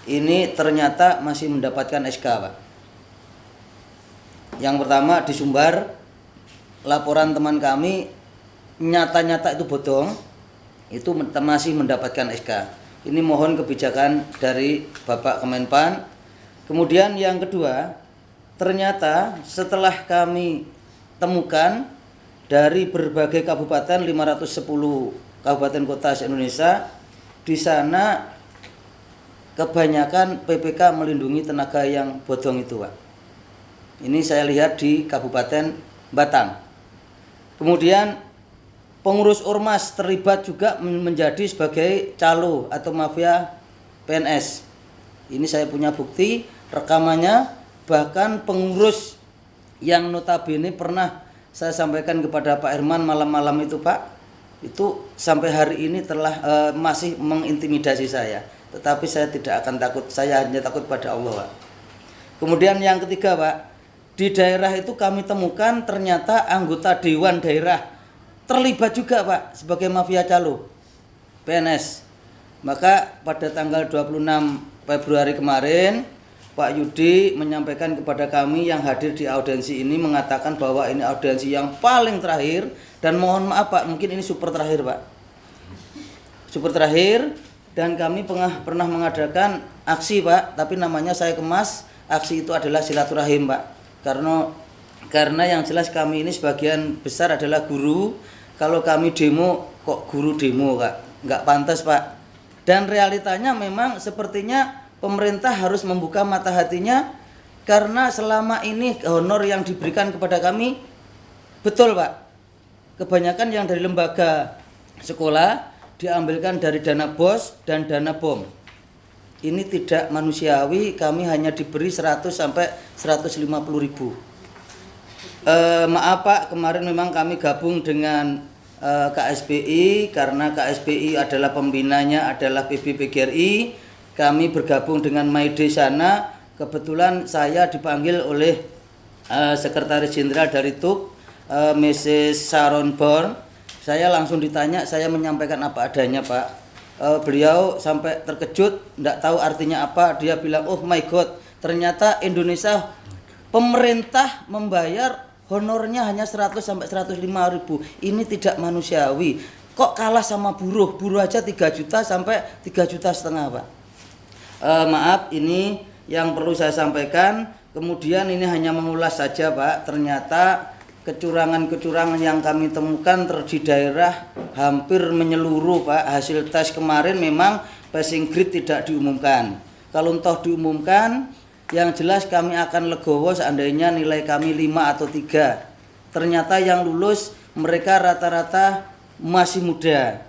ini ternyata masih mendapatkan SK, Pak. Yang pertama di Sumbar, laporan teman kami nyata-nyata itu bodong, itu masih mendapatkan SK. Ini mohon kebijakan dari Bapak Kemenpan. Kemudian yang kedua, ternyata setelah kami temukan dari berbagai kabupaten, 510 kabupaten kota se-Indonesia, di sana kebanyakan PPK melindungi tenaga yang bodong itu, Pak. Ini saya lihat di Kabupaten Batang. Kemudian pengurus ormas terlibat juga menjadi sebagai calo atau mafia PNS. Ini saya punya bukti rekamannya, bahkan pengurus yang notabene pernah saya sampaikan kepada Pak Herman malam-malam itu, Pak, itu sampai hari ini telah masih mengintimidasi saya. Tetapi saya tidak akan takut, saya hanya takut pada Allah, Pak. Kemudian yang ketiga, Pak, di daerah itu kami temukan ternyata anggota dewan daerah terlibat juga, Pak, sebagai mafia calo PNS. Maka pada tanggal 26 Februari kemarin, Pak Yudi menyampaikan kepada kami yang hadir di audiensi ini, mengatakan bahwa ini audiensi yang paling terakhir, dan mohon maaf, Pak, mungkin ini super terakhir, Pak. Super terakhir, dan kami pernah mengadakan aksi, Pak, tapi namanya saya kemas, aksi itu adalah silaturahim, Pak. Karena yang jelas kami ini sebagian besar adalah guru. Kalau kami demo, kok guru demo, Kak? Nggak pantas, Pak. Dan realitanya memang sepertinya pemerintah harus membuka mata hatinya, karena selama ini honor yang diberikan kepada kami, betul, Pak, kebanyakan yang dari lembaga sekolah diambilkan dari dana BOS dan dana BOM. Ini tidak manusiawi, kami hanya diberi 100 sampai 150 ribu. Maaf, Pak, kemarin memang kami gabung dengan KSPI, karena KSPI adalah pembinanya adalah PBPGRI. Kami bergabung dengan Maide sana. Kebetulan saya dipanggil oleh Sekretaris Jenderal dari TUK, Mrs. Sharon Bourne. Saya langsung ditanya, saya menyampaikan apa adanya, Pak. Beliau sampai terkejut, tidak tahu artinya apa. Dia bilang, oh my God, ternyata Indonesia pemerintah membayar honornya hanya 100 sampai 105 ribu. Ini tidak manusiawi. Kok kalah sama buruh? Buruh aja 3 juta sampai 3,5 juta, Pak. Maaf, ini yang perlu saya sampaikan. Kemudian ini hanya mengulas saja, Pak. Ternyata kecurangan-kecurangan yang kami temukan di daerah hampir menyeluruh, Pak. Hasil tes kemarin memang passing grade tidak diumumkan. Kalau toh diumumkan, yang jelas kami akan legowo seandainya nilai kami 5 atau 3. Ternyata yang lulus mereka rata-rata masih muda,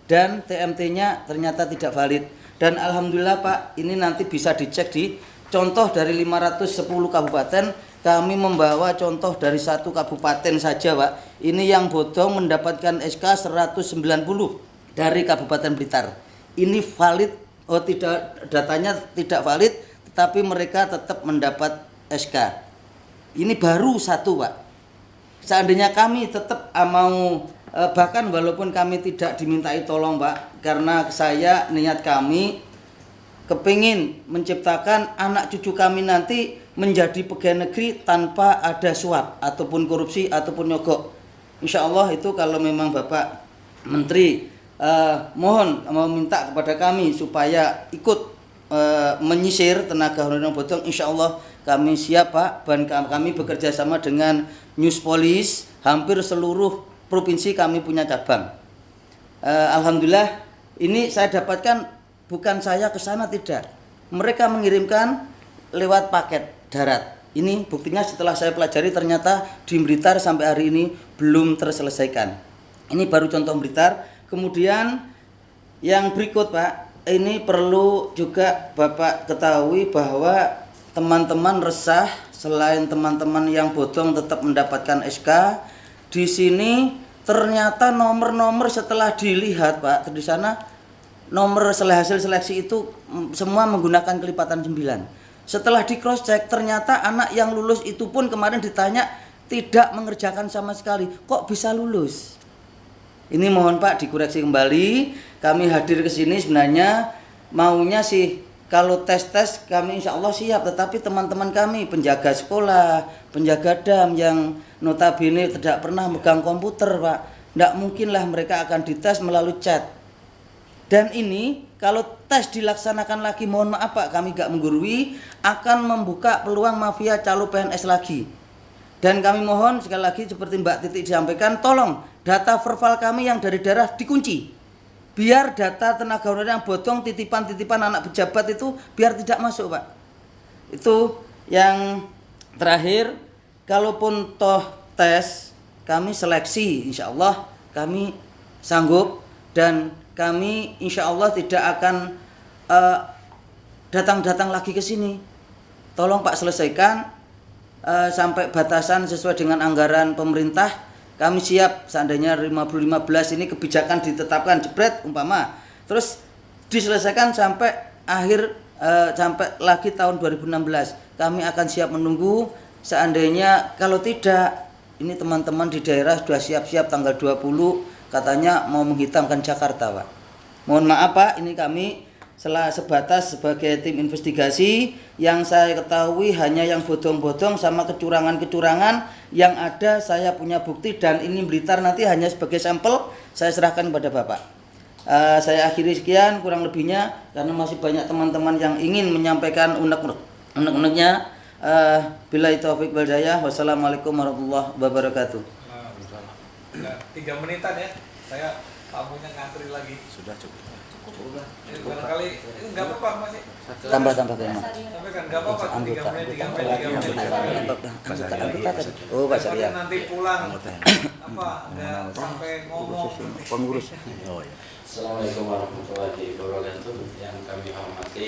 dan TMT-nya ternyata tidak valid. Dan alhamdulillah, Pak, ini nanti bisa dicek di contoh dari 510 kabupaten. Kami membawa contoh dari satu kabupaten saja, Pak. Ini yang bodong mendapatkan SK 190 dari Kabupaten Blitar. Ini valid, oh tidak, datanya tidak valid, tetapi mereka tetap mendapat SK. Ini baru satu, Pak. Seandainya kami tetap mau, bahkan walaupun kami tidak dimintai tolong, Pak, karena saya, niat kami kepingin menciptakan anak cucu kami nanti menjadi pegawai negeri tanpa ada suap ataupun korupsi ataupun nyogok. Insya Allah itu kalau memang Bapak Menteri mohon meminta kepada kami supaya ikut menyisir tenaga honorer yang bodong, insya Allah kami siap, Pak. Dan kami bekerja sama dengan News Police, hampir seluruh provinsi kami punya cabang. Alhamdulillah, ini saya dapatkan, bukan saya ke sana, tidak. Mereka mengirimkan lewat paket darat. Ini buktinya setelah saya pelajari, ternyata di Blitar sampai hari ini belum terselesaikan. Ini baru contoh Blitar. Kemudian yang berikut, Pak, ini perlu juga Bapak ketahui bahwa teman-teman resah, selain teman-teman yang bodong tetap mendapatkan SK, di sini ternyata nomor-nomor setelah dilihat, Pak, di sana nomor hasil seleksi itu semua menggunakan kelipatan 9. Setelah di cross check, ternyata anak yang lulus itu pun kemarin ditanya tidak mengerjakan sama sekali. Kok bisa lulus? Ini mohon, Pak, dikoreksi kembali. Kami hadir ke sini sebenarnya maunya sih kalau tes kami insya Allah siap, tetapi teman-teman kami penjaga sekolah, penjaga dam yang notabene tidak pernah megang komputer Pak, tidak mungkinlah mereka akan dites melalui chat. Dan ini kalau tes dilaksanakan lagi, mohon maaf Pak, kami gak menggurui, akan membuka peluang mafia calo PNS lagi. Dan kami mohon sekali lagi seperti Mbak Titi disampaikan, tolong data verbal kami yang dari daerah dikunci. Biar data tenaga honorer yang bodong, titipan-titipan anak pejabat itu biar tidak masuk Pak. Itu yang terakhir, kalaupun toh tes kami seleksi, insya Allah kami sanggup dan kami insya Allah tidak akan datang-datang lagi ke sini. Tolong Pak selesaikan sampai batasan sesuai dengan anggaran pemerintah. Kami siap seandainya 2015 ini kebijakan ditetapkan jebret umpama, terus diselesaikan sampai akhir sampai lagi tahun 2016. Kami akan siap menunggu. Seandainya kalau tidak, ini teman-teman di daerah sudah siap-siap tanggal 20 katanya mau menghitamkan Jakarta Pak. Mohon maaf Pak, ini kami sebatas sebagai tim investigasi, yang saya ketahui hanya yang bodong-bodong sama kecurangan-kecurangan yang ada. Saya punya bukti dan ini Blitar nanti hanya sebagai sampel, saya serahkan kepada Bapak. Saya akhiri sekian, kurang lebihnya karena masih banyak teman-teman yang ingin menyampaikan unek-uneknya. Billahi taufiq wal hidayah. Wassalamualaikum warahmatullahi wabarakatuh. 3 menitan ya, saya tamunya ngantri lagi. Sudah cukup. Barangkali ini nggak apa-apa masih. Tambah kayaknya. Sampaikan nggak apa-apa. 3 menit. Oh Pak Syariah. Nanti pulang apa nggak sampai ngomong. Pengurus. Assalamualaikum warahmatullahi wabarakatuh. Yang kami hormati